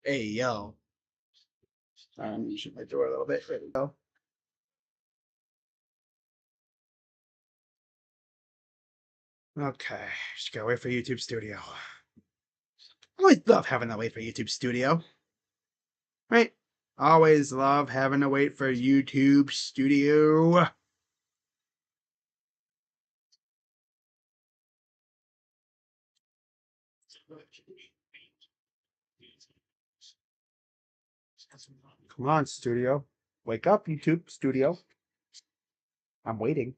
Hey, yo. Shoot my door a little bit. There we go. Okay. Just gotta wait for YouTube Studio. I always love having to wait for YouTube Studio. Right? Always love having to wait for YouTube Studio. Come on, Studio. Wake up, YouTube Studio. I'm waiting.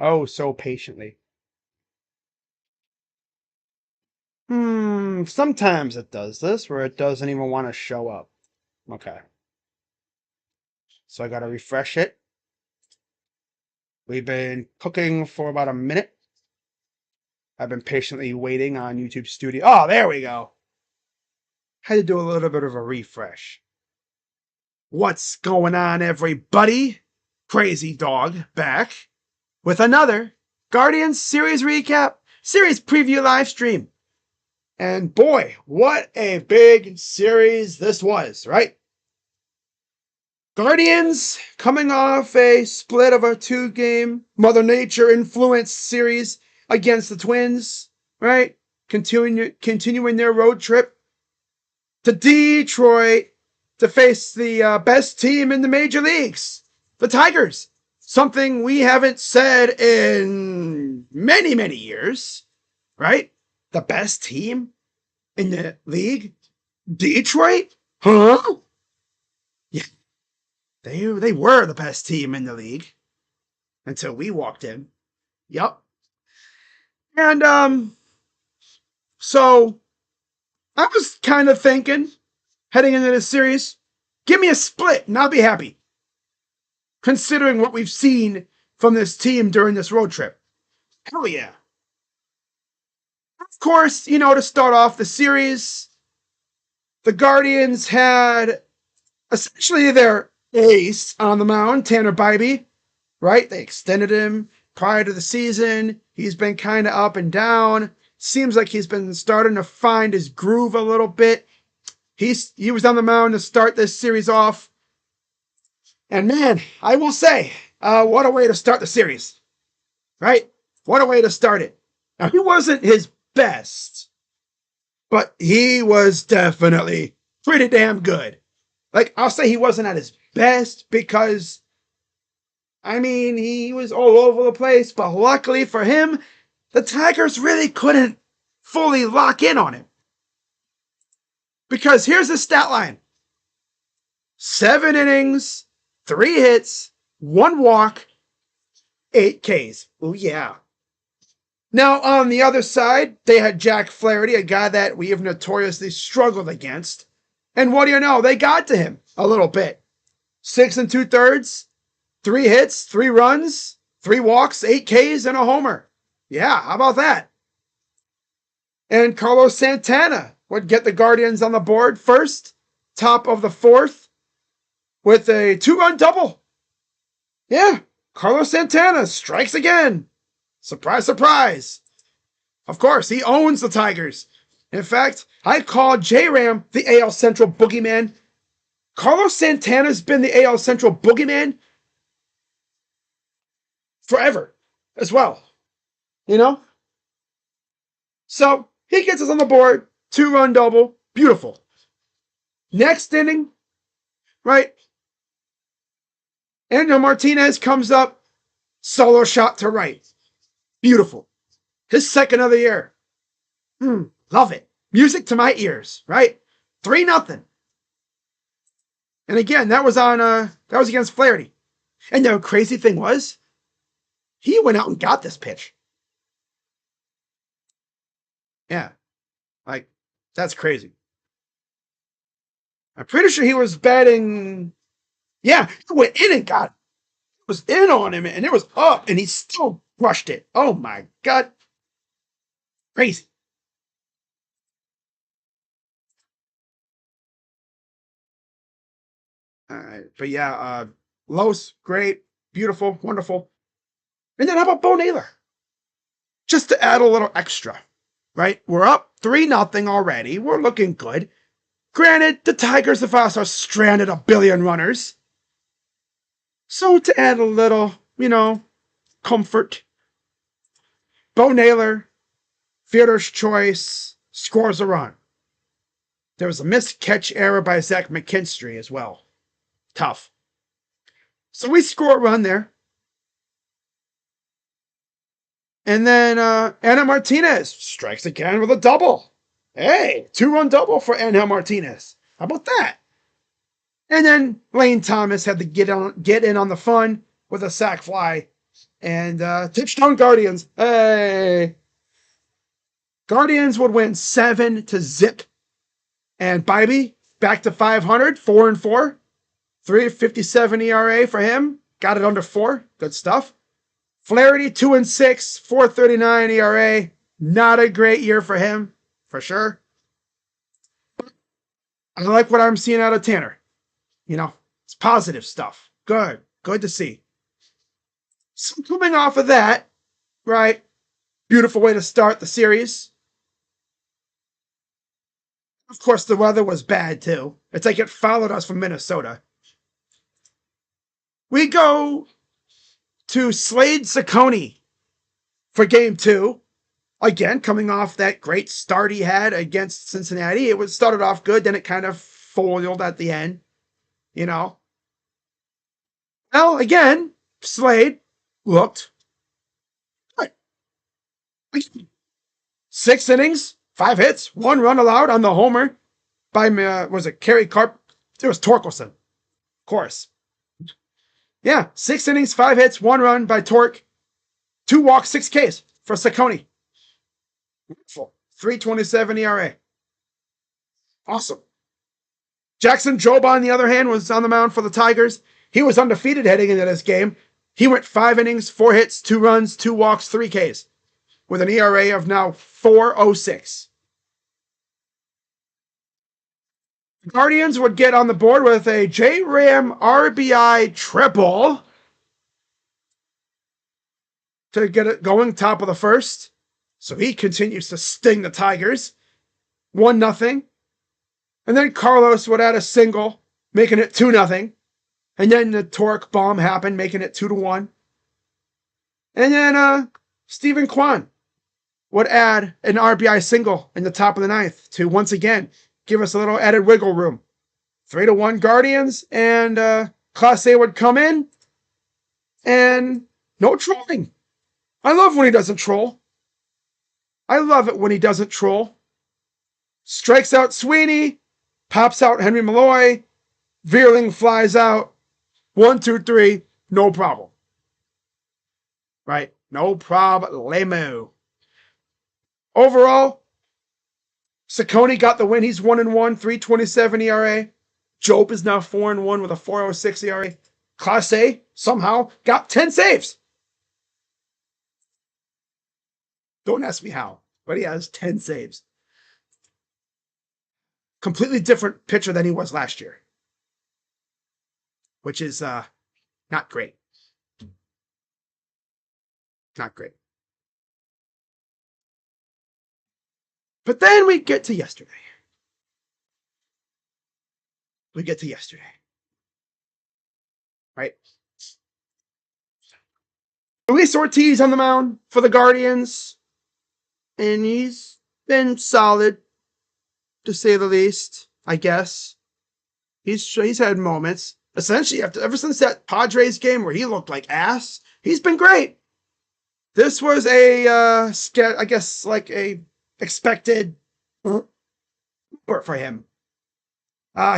Oh, so patiently. Sometimes it does this, where it doesn't even want to show up. Okay. So I gotta refresh it. We've been cooking for about a minute. I've been patiently waiting on YouTube Studio. Oh, there we go. Had to do a little bit of a refresh. What's going on, everybody? Crazy Dog back with another Guardians series recap, series preview live stream. And boy, what a big series this was, right? Guardians coming off a split of a 2-game Mother Nature influenced series against the Twins, right? Continuing their road trip to Detroit to face the best team in the major leagues, the Tigers. Something we haven't said in many, many years, right? The best team in the league? Detroit? Huh? Yeah, they were the best team in the league until we walked in. Yep. And so I was kind of thinking heading into this series, give me a split and I'll be happy. Considering what we've seen from this team during this road trip. Hell yeah. Of course, you know, to start off the series, the Guardians had essentially their ace on the mound, Tanner Bybee, right? They extended him prior to the season. He's been kind of up and down. Seems like he's been starting to find his groove a little bit. He was on the mound to start this series off. And man, I will say, what a way to start the series, right? What a way to start it. Now, he wasn't his best, but he was definitely pretty damn good. Like, I'll say he wasn't at his best because, I mean, he was all over the place, but luckily for him, the Tigers really couldn't fully lock in on him. Because here's the stat line: 7 innings, 3 hits, 1 walk, 8 Ks. Oh, yeah. Now, on the other side, they had Jack Flaherty, a guy that we have notoriously struggled against. And what do you know? They got to him a little bit. 6 2/3, 3 hits, 3 runs, 3 walks, 8 Ks, and a homer. Yeah, how about that? And Carlos Santana would get the Guardians on the board first, top of the 4th, with a 2-run double. Yeah, Carlos Santana strikes again. Surprise, surprise. Of course, he owns the Tigers. In fact, I call J-Ram the AL Central boogeyman. Carlos Santana's been the AL Central boogeyman forever as well. You know? So he gets us on the board, 2-run double, beautiful. Next inning, right? Angel Martinez comes up, solo shot to right. Beautiful. His second of the year. Love it. Music to my ears, right? 3-0. And again, that was against Flaherty. And the crazy thing was, he went out and got this pitch. Yeah. Like, that's crazy. I'm pretty sure he was batting. Yeah, he went in and got it. It was in on him, and it was up, and he still crushed it. Oh my God. Crazy. All right. But yeah, Los, great, beautiful, wonderful. And then how about Bo Naylor? Just to add a little extra, right? We're up 3-0 already. We're looking good. Granted, the Tigers of us are stranded a billion runners. So to add a little, comfort, Bo Naylor, fielder's choice, scores a run. There was a missed catch error by Zach McKinstry as well. Tough. So we score a run there. And then Angel Martinez strikes again with a double. Hey, 2-run double for Angel Martinez. How about that? And then Lane Thomas had to get in on the fun with a sac fly. And touchdown Guardians. Hey. Guardians would win 7-0. And Bibee back to 500, 4-4. 3.57 ERA for him. Got it under 4. Good stuff. Flaherty 2-6, 4.39 ERA. Not a great year for him, for sure. I like what I'm seeing out of Tanner. It's positive stuff. Good to see. So coming off of that, right? Beautiful way to start the series. Of course, the weather was bad too. It's like it followed us from Minnesota. We go to Slade-Cecconi for game 2. Again, coming off that great start he had against Cincinnati. It started off good, then it kind of foiled at the end. Well, again, Slade looked good. 6 innings, 5 hits, 1 run allowed on the homer by, was it Kerry Carp? It was Torkelson, of course. Yeah, 6 innings, 5 hits, 1 run by Torque, 2 walks, 6 Ks for Cecconi. Beautiful. 3.27 ERA. Awesome. Jackson Jobe, on the other hand, was on the mound for the Tigers. He was undefeated heading into this game. He went 5 innings, 4 hits, 2 runs, 2 walks, 3 Ks, with an ERA of now 4.06. The Guardians would get on the board with a J-Ram RBI triple to get it going top of the first. So he continues to sting the Tigers. 1-0. And then Carlos would add a single, making it 2-0. And then the Torque bomb happened, making it 2-1. And then Stephen Kwan would add an RBI single in the top of the 9th to once again give us a little added wiggle room. 3-1 Guardians, and Clase would come in, and no trolling. I love when he doesn't troll. I love it when he doesn't troll. Strikes out Sweeney, pops out Henry Malloy, Vierling flies out. 1, 2, 3, no problem. Right? No problemo. Overall, Cecconi got the win. He's 1-1, 3.27 ERA. Jobe is now 4-1 with a 4.06 ERA. Clase somehow got 10 saves. Don't ask me how, but he has 10 saves. Completely different pitcher than he was last year, which is not great. Not great. But then we get to yesterday. Right? Luis Ortiz on the mound for the Guardians. And he's been solid, to say the least, I guess. He's had moments. Essentially, ever since that Padres game where he looked like ass, he's been great. This was I guess, like a expected for him.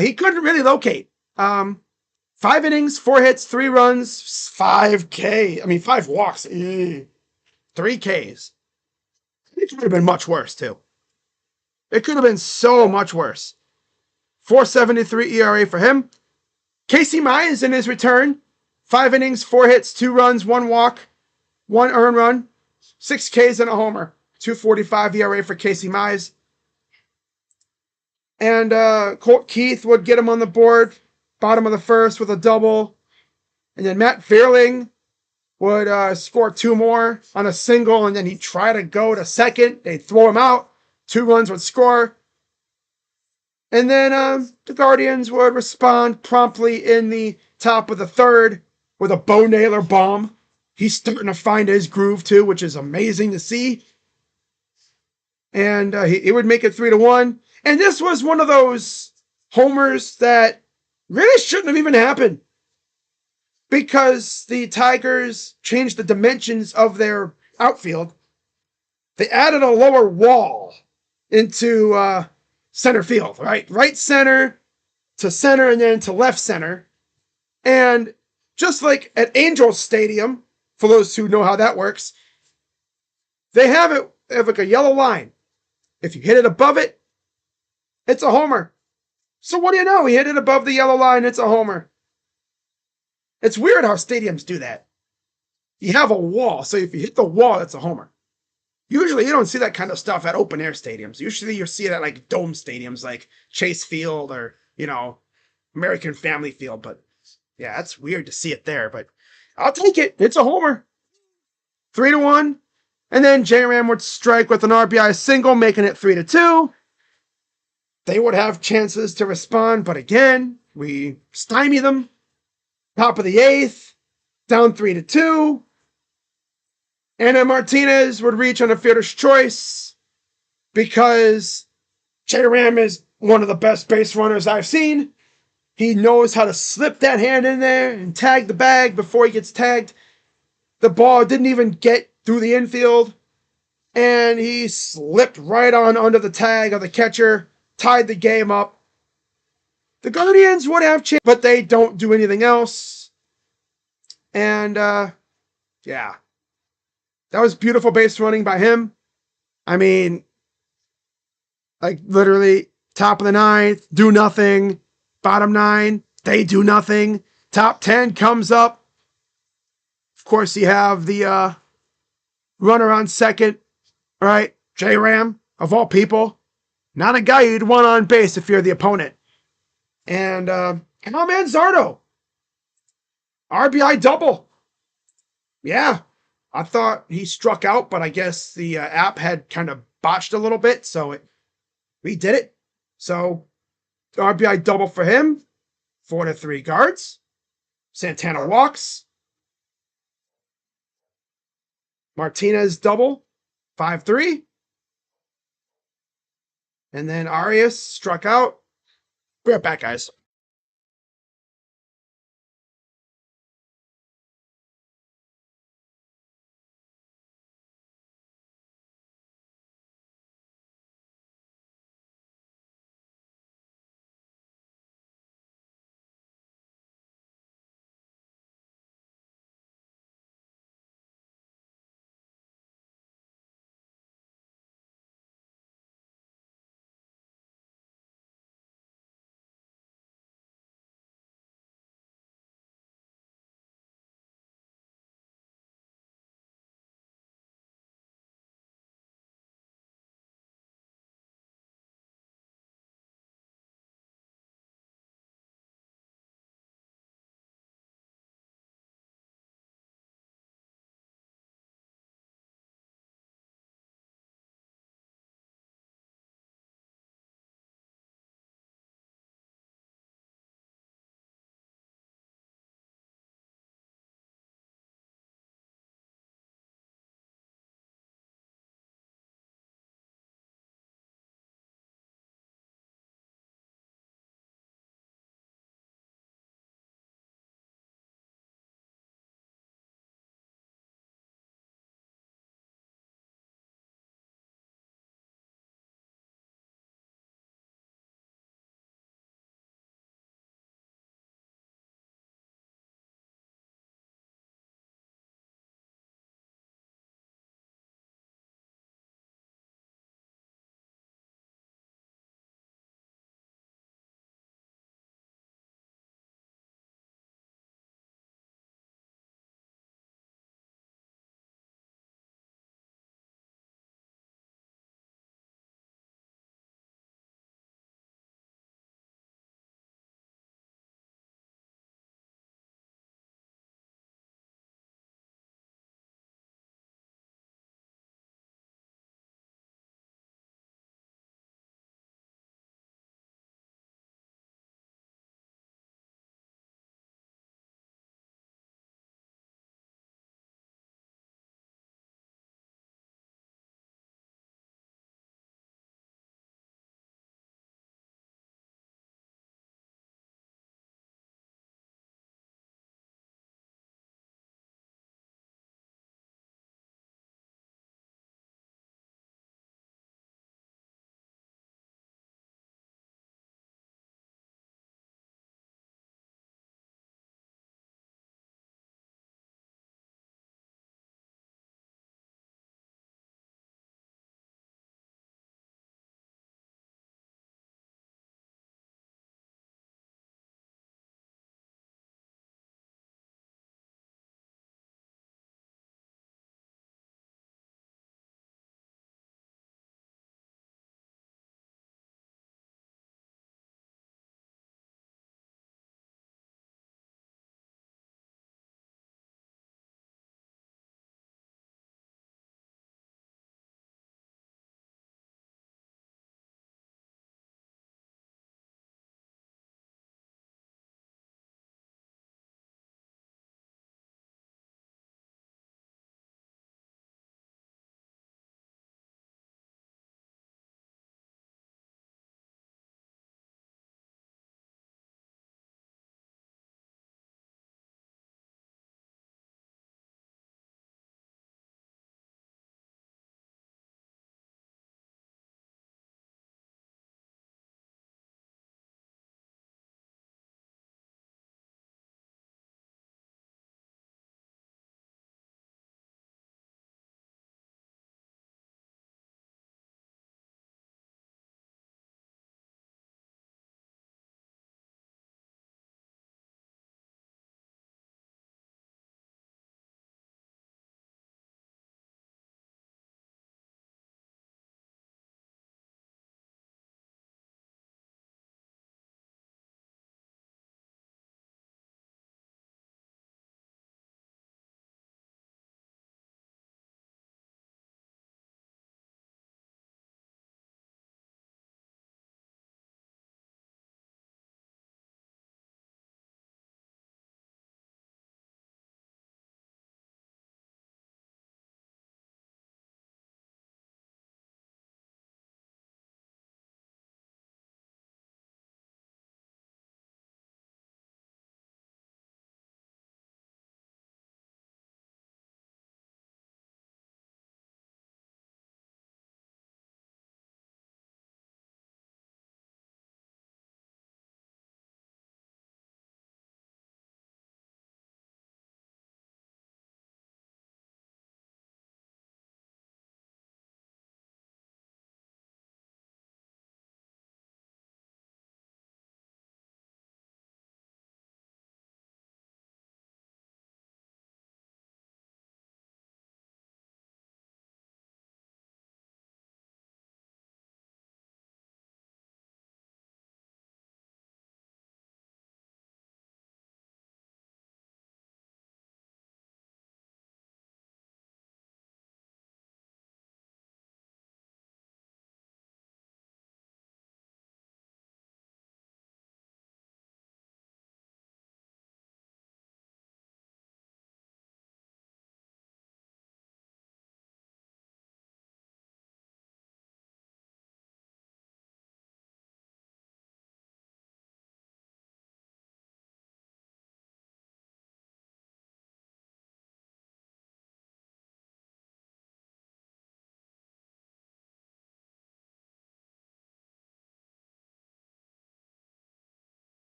He couldn't really locate. 5 innings, 4 hits, 3 runs, 5 walks, 3 Ks. It could have been much worse, too. It could have been so much worse. 4.73 ERA for him. Casey Mize in his return. 5 innings, 4 hits, 2 runs, 1 walk, 1 earned run, 6 Ks and a homer. 2.45 ERA for Casey Mize. And Colt Keith would get him on the board, bottom of the first with a double. And then Matt Vierling would score 2 more on a single, and then he'd try to go to second. They'd throw him out. 2 runs would score. And then the Guardians would respond promptly in the top of the third with a Bo Naylor bomb. He's starting to find his groove too, which is amazing to see. And he would make it 3-1. And this was one of those homers that really shouldn't have even happened, because the Tigers changed the dimensions of their outfield. They added a lower wall into center field, right? Right center to center and then to left center. And just like at Angels Stadium, for those who know how that works, they have like a yellow line. If you hit it above it, it's a homer. So what do you know? He hit it above the yellow line, it's a homer. It's weird how stadiums do that. You have a wall, so if you hit the wall, it's a homer. Usually you don't see that kind of stuff at open air stadiums. Usually you see it at like dome stadiums like Chase Field or, American Family Field. But yeah, it's weird to see it there, but I'll take it. It's a homer. 3-1. And then J-Ram would strike with an RBI single, making it 3-2. They would have chances to respond, but again, we stymie them. Top of the 8th, down 3-2. And then Martinez would reach on a fielder's choice because J-Ram is one of the best base runners I've seen. He knows how to slip that hand in there and tag the bag before he gets tagged. The ball didn't even get through the infield, and he slipped right on under the tag of the catcher, tied the game up. The Guardians would have chance, but they don't do anything else. And, yeah. That was beautiful base running by him. I mean, like literally top of the 9th, do nothing. Bottom 9, they do nothing. Top 10 comes up. Of course, you have the runner on second, right? J-Ram, of all people. Not a guy you'd want on base if you're the opponent. And my man Zardo. RBI double. Yeah. I thought he struck out, but I guess the app had kind of botched a little bit, so we did it. So RBI double for him. 4-3 Guards. Santana walks. Martinez double. 5-3. And then Arias struck out. Be right back, guys.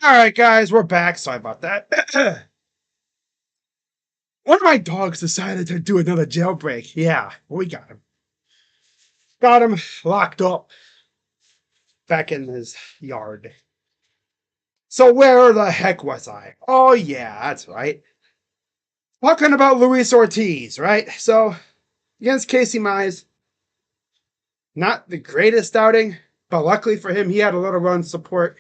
All right, guys, we're back. Sorry about that. One of my dogs decided to do another jailbreak. Yeah, we got him. Got him locked up back in his yard. So where the heck was I? Oh, yeah, that's right. Talking about Luis Ortiz, right? So against Casey Mize, not the greatest outing, but luckily for him, he had a little run support.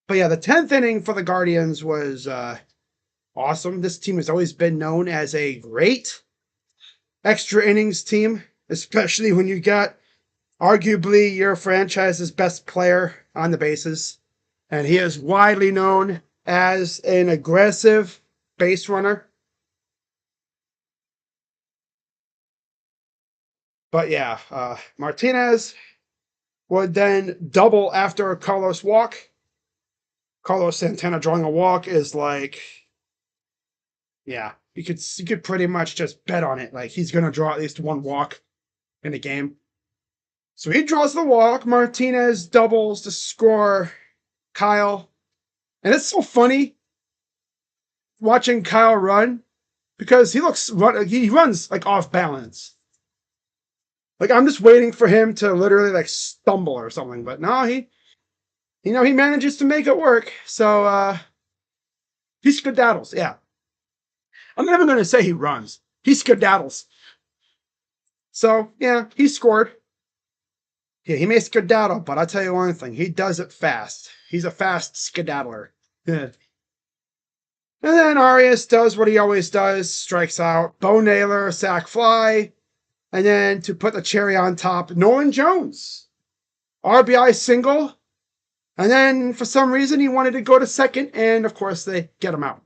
But yeah, the 10th inning for the Guardians was awesome. This team has always been known as a great extra innings team, especially when you got arguably your franchise's best player on the bases. And he is widely known as an aggressive base runner. But yeah, Martinez would then double after a Carlos walk. Carlos Santana drawing a walk is like, yeah, you could pretty much just bet on it. Like he's gonna draw at least one walk in a game. So he draws the walk. Martinez doubles to score Kyle. And it's so funny watching Kyle run because he runs like off balance. Like I'm just waiting for him to literally like stumble or something, but no, he manages to make it work. So he skedaddles, yeah. I'm never gonna say he runs. He skedaddles. So yeah, he scored. Yeah, he may skedaddle, but I'll tell you one thing, he does it fast. He's a fast skedaddler. Yeah. And then Arias does what he always does, strikes out. Bo Naylor, sac fly. And then to put the cherry on top, Nolan Jones. RBI single. And then for some reason he wanted to go to second, and of course they get him out.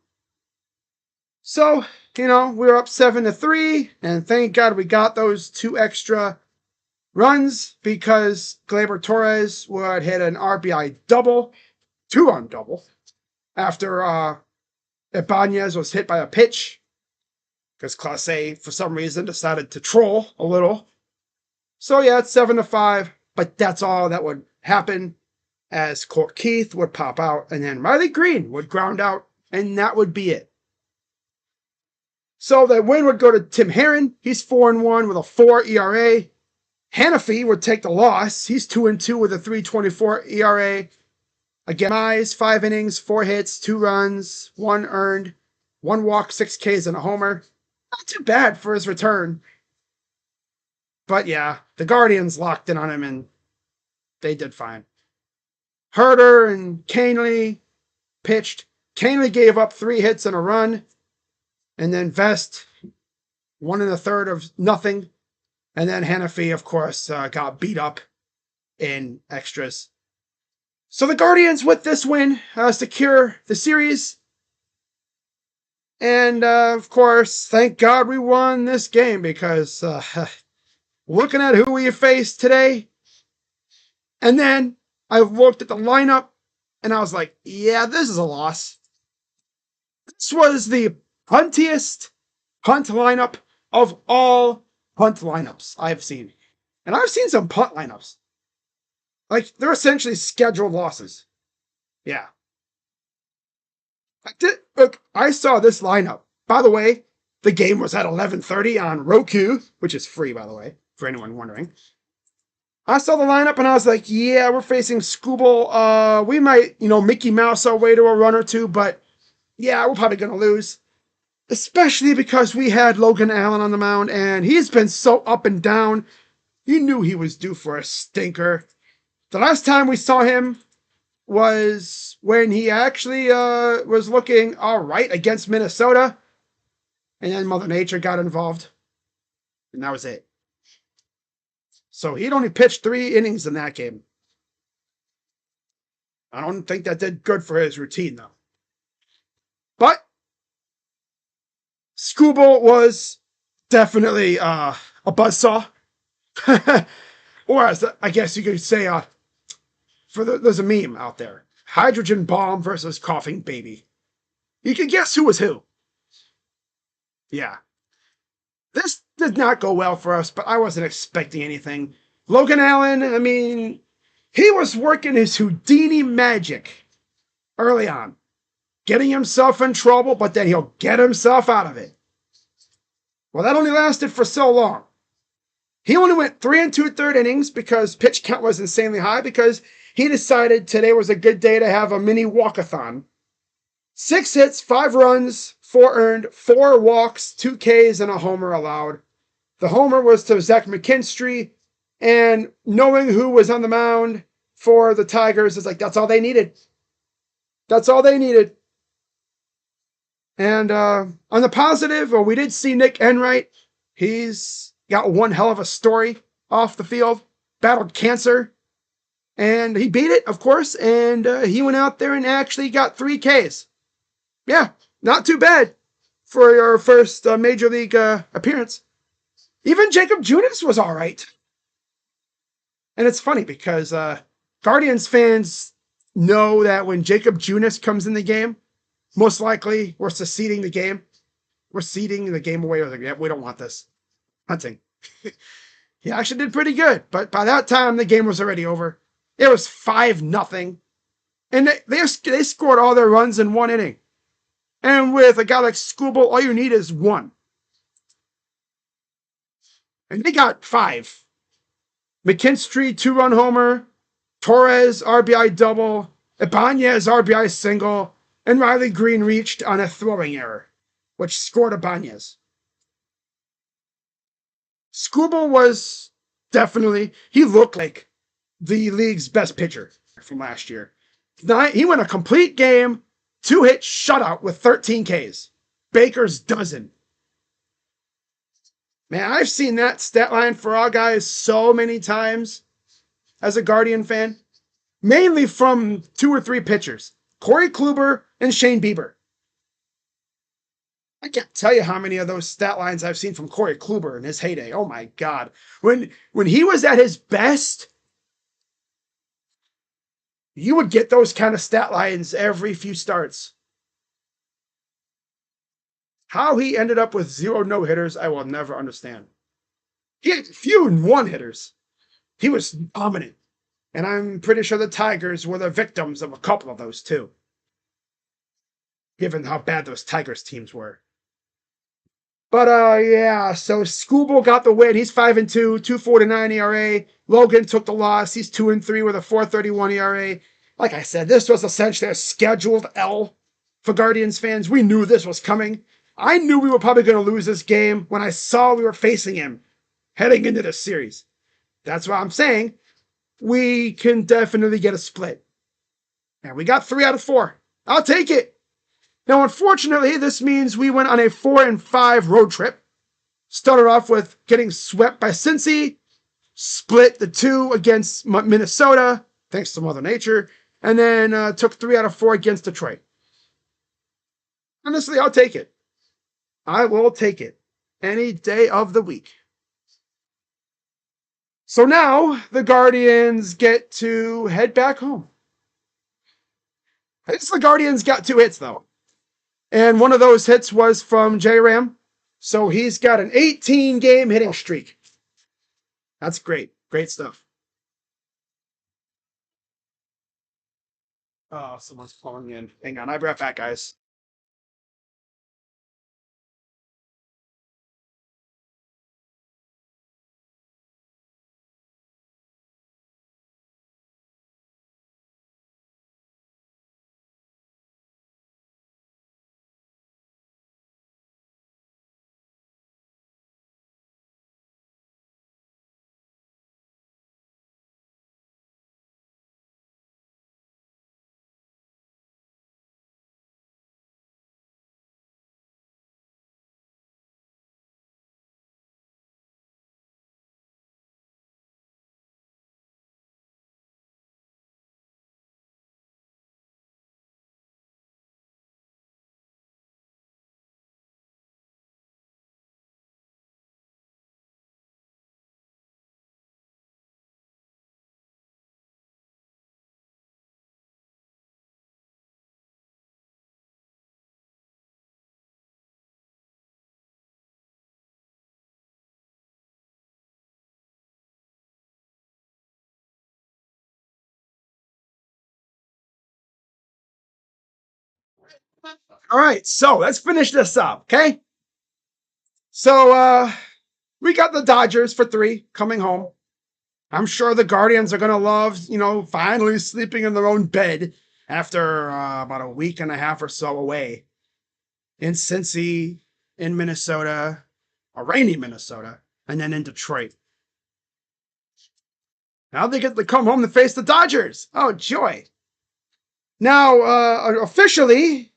So, we were up 7-3, and thank God we got those 2 extra runs because Gleyber Torres would hit an RBI double, 2-run double, after Ibanez was hit by a pitch because Clase, for some reason, decided to troll a little. So yeah, it's 7-5, but that's all that would happen as Court Keith would pop out and then Riley Green would ground out, and that would be it. So the win would go to Tim Herron. He's 4-1 with a 4 ERA. Hannafy would take the loss. He's 2-2 with a 3.24 ERA. Again, Mize, 5 innings, 4 hits, 2 runs, 1 earned, 1 walk, 6 Ks, and a homer. Not too bad for his return. But yeah, the Guardians locked in on him, and they did fine. Herder and Canely pitched. Canely gave up 3 hits and a run. And then Vest, 1 1/3 of nothing. And then Hannafy, of course, got beat up in extras. So the Guardians, with this win, secure the series. And, of course, thank God we won this game because looking at who we faced today, and then I looked at the lineup, and I was like, yeah, this is a loss. This was the puntiest punt lineup of all punt lineups I've seen. And I've seen some punt lineups. Like, they're essentially scheduled losses. Yeah. I saw this lineup. By the way, the game was at 11:30 on Roku, which is free, by the way, for anyone wondering. I saw the lineup and I was like, yeah, we're facing Skubal. We might, Mickey Mouse our way to a run or two, but yeah, we're probably going to lose. Especially because we had Logan Allen on the mound, and he's been so up and down. You knew he was due for a stinker. The last time we saw him was when he actually was looking all right against Minnesota, and then Mother Nature got involved, and that was it. So he'd only pitched 3 innings in that game. I don't think that did good for his routine, though. But Skubal was definitely a buzzsaw. Or as I guess you could say, there's a meme out there. Hydrogen bomb versus coughing baby. You can guess who was who. Yeah. This did not go well for us, but I wasn't expecting anything. Logan Allen, I mean, He was working his Houdini magic early on, getting himself in trouble, but then he'll get himself out of it. Well, that only lasted for so long. He only went 3 2/3 innings because pitch count was insanely high because he decided today was a good day to have a mini walkathon. 6 hits, 5 runs, 4 earned, 4 walks, 2 Ks, and a homer allowed. The homer was to Zach McKinstry, and knowing who was on the mound for the Tigers is like, that's all they needed. That's all they needed. And on the positive, we did see Nick Enright. He's got one hell of a story off the field, battled cancer, and he beat it, of course, and he went out there and actually got 3 Ks. Yeah, not too bad for your first major league appearance. Even Jacob Junis was all right. And it's funny because Guardians fans know that when Jacob Junis comes in the game, most likely we're seceding the game. We're ceding the game away. We're like, yeah, we don't want this. Hunting. He actually did pretty good, but by that time the game was already over. It was 5-0, and they scored all their runs in 1 inning. And with a guy like Skubal, all you need is 1. And they got 5. McKinstry 2-run homer, Torres RBI double, Ibanez RBI single, and Riley Green reached on a throwing error, which scored Ibanez. Skubal was definitely, he looked like the league's best pitcher from last year. He went a complete game, 2-hit shutout with 13 Ks. Baker's dozen. Man, I've seen that stat line for our guys so many times as a Guardian fan, mainly from 2 or 3 pitchers, Corey Kluber and Shane Bieber. I can't tell you how many of those stat lines I've seen from Corey Kluber in his heyday. Oh my God. When he was at his best, you would get those kind of stat lines every few starts. How he ended up with 0 no-hitters, I will never understand. He had few 1-hitters. He was dominant. And I'm pretty sure the Tigers were the victims of a couple of those too, given how bad those Tigers teams were. But yeah, so Skubal got the win. He's 5-2, 2.49 ERA. Logan took the loss. He's 2-3 with a 4.31 ERA. Like I said, this was essentially a scheduled L for Guardians fans. We knew this was coming. I knew we were probably going to lose this game when I saw we were facing him heading into this series. That's why I'm saying we can definitely get a split. And we got 3 out of 4. I'll take it. Now, unfortunately, this means we went on a 4-5 road trip. Started off with getting swept by Cincy, split the 2 against Minnesota, thanks to Mother Nature, and then took 3 out of 4 against Detroit. Honestly, I'll take it. I will take it any day of the week. So now the Guardians get to head back home. I guess the Guardians got 2 hits, though. And one of those hits was from J-Ram. So he's got an 18-game hitting streak. That's great. Great stuff. Oh, someone's calling in. Hang on. I'll be right back, guys. All right, so let's finish this up, okay? So we got the Dodgers for 3 coming home. I'm sure the Guardians are gonna love, finally sleeping in their own bed after about a week and a half or so away in Cincy, in Minnesota, a rainy Minnesota, and then in Detroit. Now they get to come home to face the Dodgers. Oh, joy. Now, officially,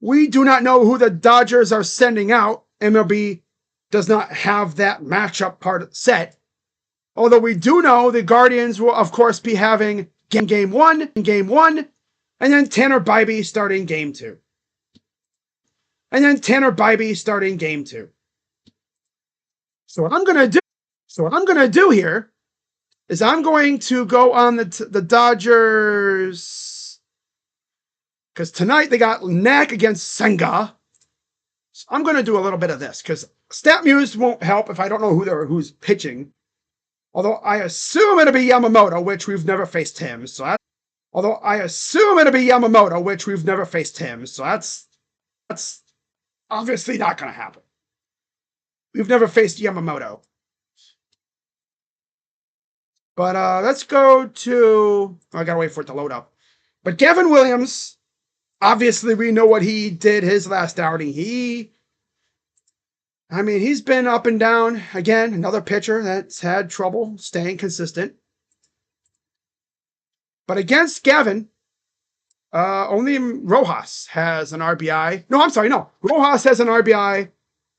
we do not know who the Dodgers are sending out. MLB does not have that matchup part set. Although we do know the Guardians will, of course, be having game one, and then Tanner Bibee starting game 2. So what I'm gonna do here is I'm going to go on the Dodgers, because tonight they got Knack against Senga. So I'm going to do a little bit of this because StatMuse won't help if I don't know who's pitching. Although I assume it'll be Yamamoto, which we've never faced him. So that's obviously not going to happen. We've never faced Yamamoto. But let's go to... I gotta wait for it to load up. But Gavin Williams, obviously we know what he did his last outing. He's been up and down. Again, another pitcher that's had trouble staying consistent. But against Gavin, only Rojas has an RBI. No. Rojas has an RBI,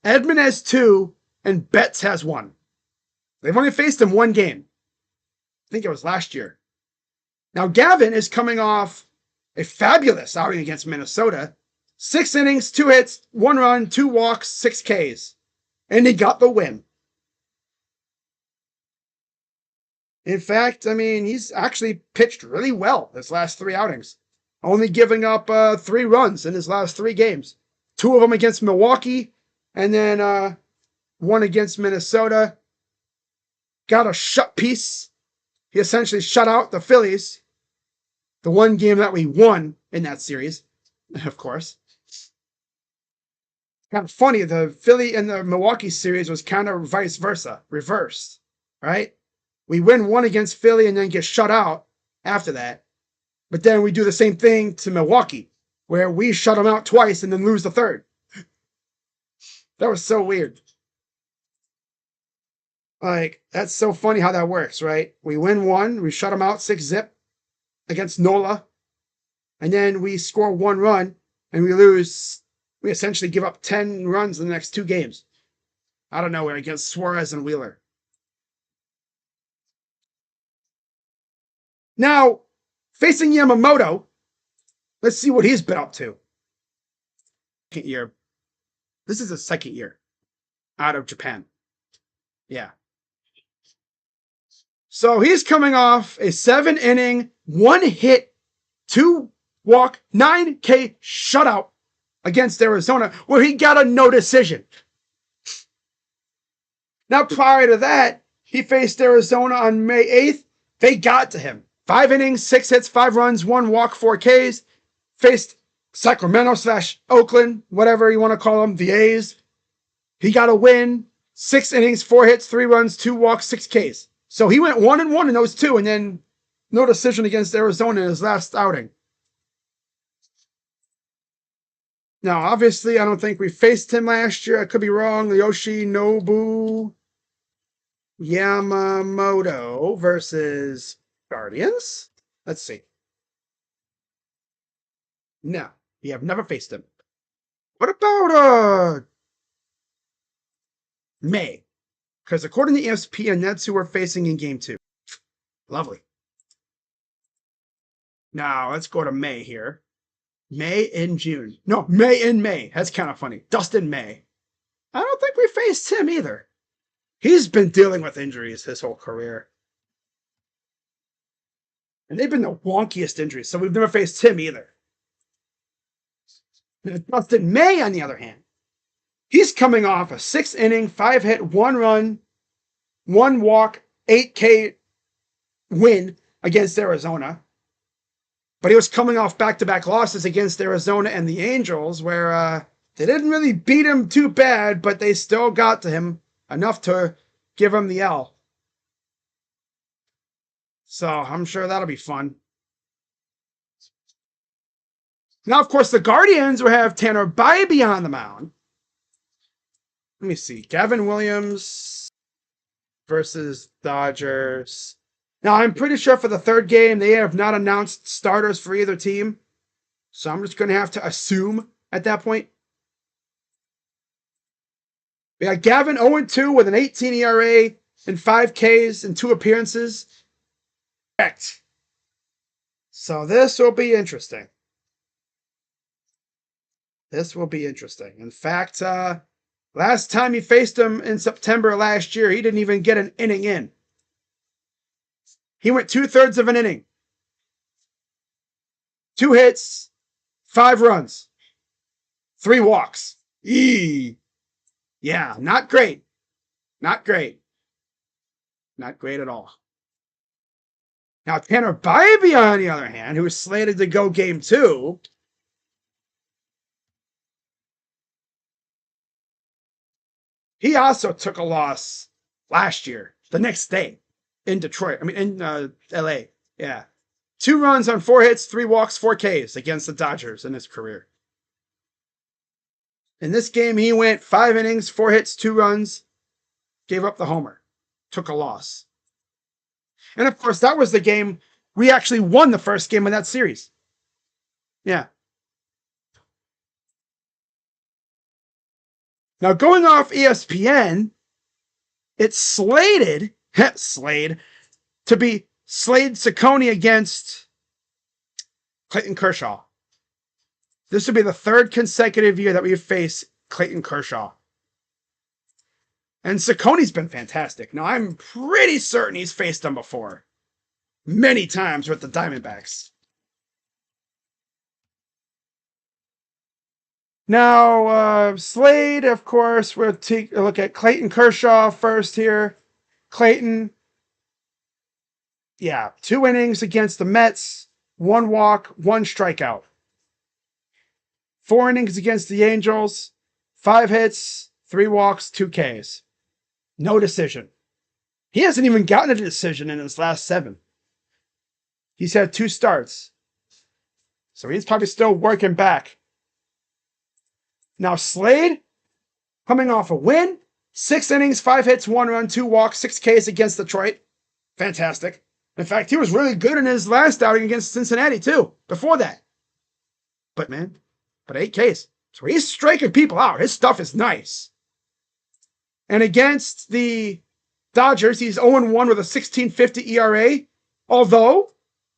Edman has 2, and Betts has 1. They've only faced him 1 game. I think it was last year. Now, Gavin is coming off a fabulous outing against Minnesota. 6 innings, 2 hits, 1 run, 2 walks, 6 Ks. And he got the win. In fact, he's actually pitched really well his last 3 outings. Only giving up 3 runs in his last 3 games. 2 of them against Milwaukee, and then 1 against Minnesota. Got a shut piece. He essentially shut out the Phillies. The 1 game that we won in that series, of course. Kind of funny, the Philly and the Milwaukee series was kind of vice versa, reversed, right? We win 1 against Philly and then get shut out after that. But then we do the same thing to Milwaukee, where we shut them out twice and then lose the 3rd. That was so weird. That's so funny how that works, right? We win 1, we shut them out 6-0 against Nola, and then we score 1 run, and we lose. We essentially give up 10 runs in the next 2 games. Out of nowhere against Suarez and Wheeler. Now, facing Yamamoto, let's see what he's been up to. Second year. This is his 2nd year out of Japan. Yeah. So he's coming off a 7-inning, 1 hit, 2 walk, 9K shutout against Arizona, where he got a no decision. Now, prior to that, he faced Arizona on May 8th. They got to him. 5 innings, 6 hits, 5 runs, 1 walk, 4 Ks. Faced Sacramento/Oakland, whatever you want to call them, the A's. He got a win. 6 innings, 4 hits, 3 runs, 2 walks, 6 Ks. So he went 1-1 in those 2, and then no decision against Arizona in his last outing. Now, obviously, I don't think we faced him last year. I could be wrong. Yoshinobu Yamamoto versus Guardians. Let's see. No, we have never faced him. What about May? Because according to ESPN, that's who we're facing in game 2. Lovely. Now, let's go to May here. May and June. No, May and May. That's kind of funny. Dustin May. I don't think we faced him either. He's been dealing with injuries his whole career. And they've been the wonkiest injuries, so we've never faced him either. Dustin May, on the other hand, he's coming off a 6-inning, 5-hit, 1 run, 1 walk, 8K win against Arizona. But he was coming off back-to-back losses against Arizona and the Angels, where they didn't really beat him too bad, but they still got to him enough to give him the L. So I'm sure that'll be fun. Now, of course, the Guardians will have Tanner Bibee on the mound. Let me see. Gavin Williams versus Dodgers. Now, I'm pretty sure for the third game, they have not announced starters for either team. So I'm just going to have to assume at that point. We got Gavin 0-2 with an 18 ERA and 5 Ks and 2 appearances. Correct. So this will be interesting. This will be interesting. In fact, last time he faced him in September last year, he didn't even get an inning in. He went 2/3 of an inning. 2 hits, 5 runs, 3 walks. Eee. Yeah, not great. Not great. Not great at all. Now, Tanner Bibee, on the other hand, who is slated to go game 2, he also took a loss last year, the next day, in Detroit. I mean, in LA. Yeah. 2 runs on 4 hits, 3 walks, 4 Ks against the Dodgers in his career. In this game, he went 5 innings, 4 hits, 2 runs, gave up the homer, took a loss. And of course, that was the game we actually won the first game of that series. Yeah. Now, going off ESPN, it's slated to be Slade Cecconi against Clayton Kershaw. This would be the 3rd consecutive year that we've faced Clayton Kershaw. And Cecconi's been fantastic. Now, I'm pretty certain he's faced him before. Many times with the Diamondbacks. Now, Slade, of course, we'll take a look at Clayton Kershaw first here. Clayton, yeah, 2 innings against the Mets, 1 walk, 1 strikeout. 4 innings against the Angels, 5 hits, 3 walks, 2 Ks. No decision. He hasn't even gotten a decision in his last 7. He's had 2 starts. So he's probably still working back. Now Slade, coming off a win, 6 innings, 5 hits, 1 run, 2 walks, 6 Ks against Detroit. Fantastic. In fact, he was really good in his last outing against Cincinnati too, before that. But 8 Ks. So he's striking people out. His stuff is nice. And against the Dodgers, he's 0-1 with a 16.50 ERA. Although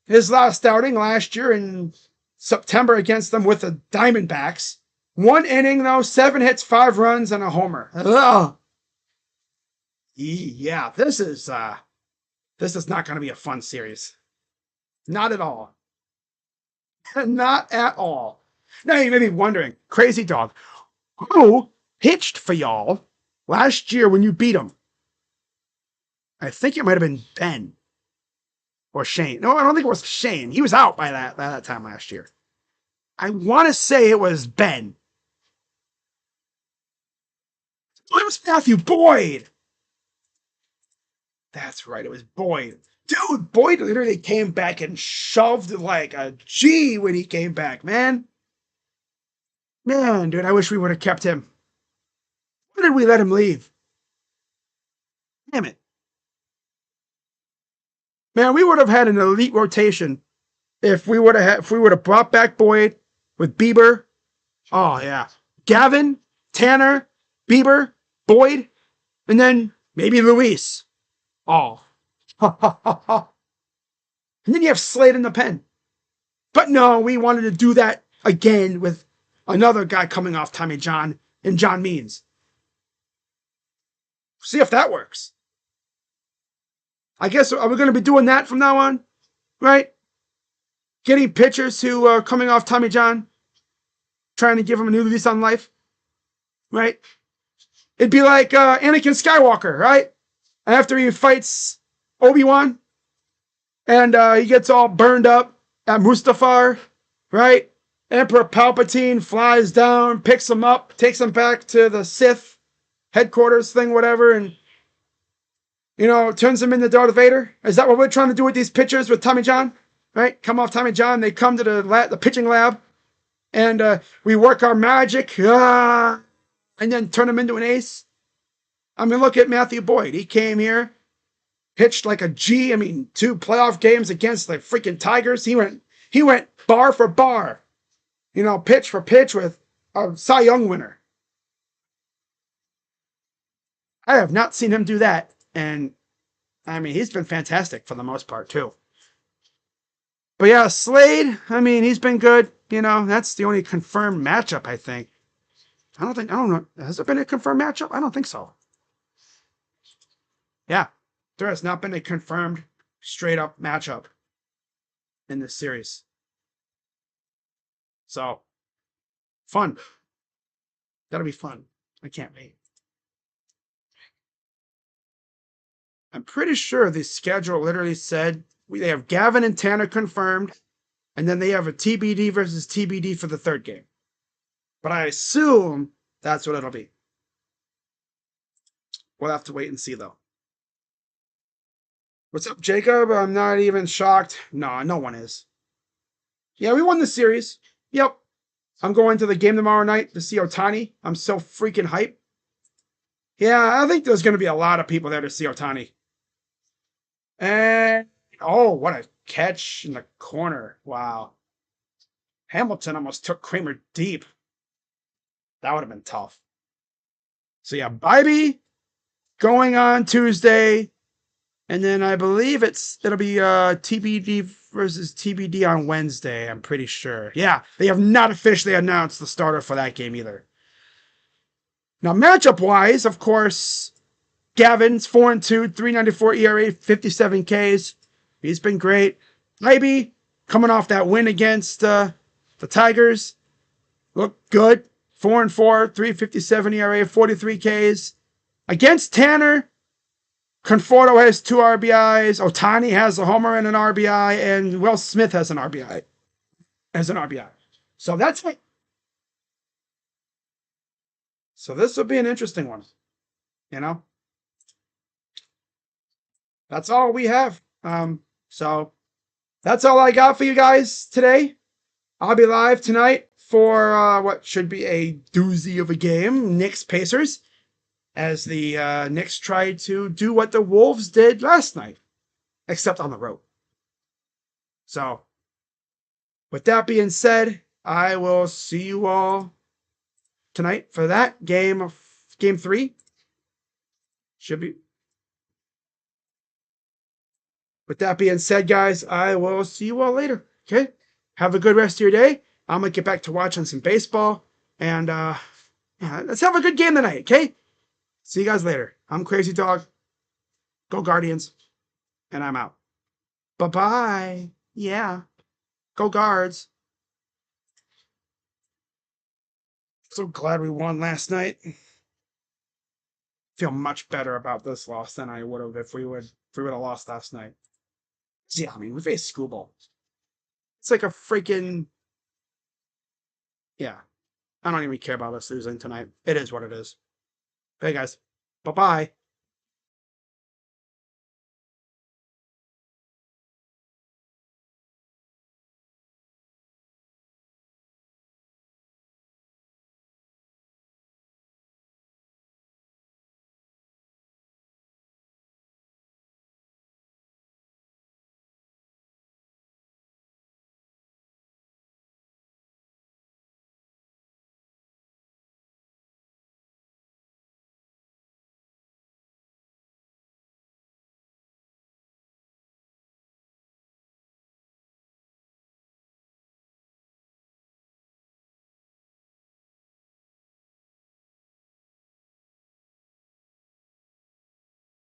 his last outing last year in September against them with the Diamondbacks, 1 inning though, 7 hits, 5 runs, and a homer. Ugh. Yeah, this is not going to be a fun series. Not at all. Not at all. Now you may be wondering, Crazy Dog, who pitched for y'all last year when you beat him? I think it might have been Ben or Shane. No, I don't think it was Shane. He was out by that time last year. I want to say it was Ben. Oh, it was Matthew Boyd. That's right, it was Boyd. Dude, Boyd literally came back and shoved like a G when he came back, man. Man, dude, I wish we would have kept him. Why did we let him leave? Damn it. Man, we would have had an elite rotation if we would have brought back Boyd with Bieber. Oh yeah. Gavin, Tanner, Bieber, Boyd, and then maybe Luis. Oh. And then you have Slade in the pen. But no, we wanted to do that again with another guy coming off Tommy John and John Means. See if that works. I guess, are we going to be doing that from now on? Right? Getting pitchers who are coming off Tommy John, trying to give him a new lease on life. Right? It'd be like Anakin Skywalker, right? After he fights Obi-Wan, and he gets all burned up at Mustafar, right? Emperor Palpatine flies down, picks him up, takes him back to the Sith headquarters thing, whatever, and, turns him into Darth Vader. Is that what we're trying to do with these pictures with Tommy John? Right? Come off Tommy John. They come to the pitching lab, and we work our magic, and then turn him into an ace. I mean, look at Matthew Boyd. He came here, pitched like a G. 2 playoff games against the freaking Tigers. He went bar for bar, pitch for pitch with a Cy Young winner. I have not seen him do that. And he's been fantastic for the most part too. But yeah, Slade, he's been good. That's the only confirmed matchup, I think. I don't know. Has there been a confirmed matchup? I don't think so. Yeah, there has not been a confirmed straight up matchup in this series. So, fun. That'll be fun. I can't wait. I'm pretty sure the schedule literally said they have Gavin and Tanner confirmed, and then they have a TBD versus TBD for the third game. But I assume that's what it'll be. We'll have to wait and see, though. What's up, Jacob? I'm not even shocked. No, no one is. Yeah, we won the series. Yep. I'm going to the game tomorrow night to see Ohtani. I'm so freaking hyped. Yeah, I think there's going to be a lot of people there to see Ohtani. And, oh, what a catch in the corner. Wow. Hamilton almost took Kramer deep. That would have been tough. So, yeah, Bibee going on Tuesday. And then I believe it'll be TBD versus TBD on Wednesday, I'm pretty sure. Yeah, they have not officially announced the starter for that game either. Now, matchup-wise, of course, Gavin's 4-2, 3.94 ERA, 57 Ks. He's been great. Bibee, coming off that win against the Tigers, looked good. 4-4, 3.57 ERA, 43 Ks. Against Tanner, Conforto has 2 RBIs. Ohtani has a homer and an RBI, and Will Smith has an RBI. So that's it. So this will be an interesting one. That's all we have. So that's all I got for you guys today. I'll be live tonight for what should be a doozy of a game, Knicks Pacers, as the Knicks try to do what the Wolves did last night, except on the road. So, with that being said, I will see you all tonight for that game 3. Should be. With that being said, guys, I will see you all later. Okay? Have a good rest of your day. I'm going to get back to watching some baseball. And yeah, let's have a good game tonight, okay? See you guys later. I'm Crazy Dog. Go Guardians. And I'm out. Bye-bye. Yeah. Go Guards. So glad we won last night. Feel much better about this loss than I would have if we would have lost last night. Yeah, we faced Skubal. It's like a freaking... Yeah. I don't even care about us losing tonight. It is what it is. Hey, guys. Bye-bye.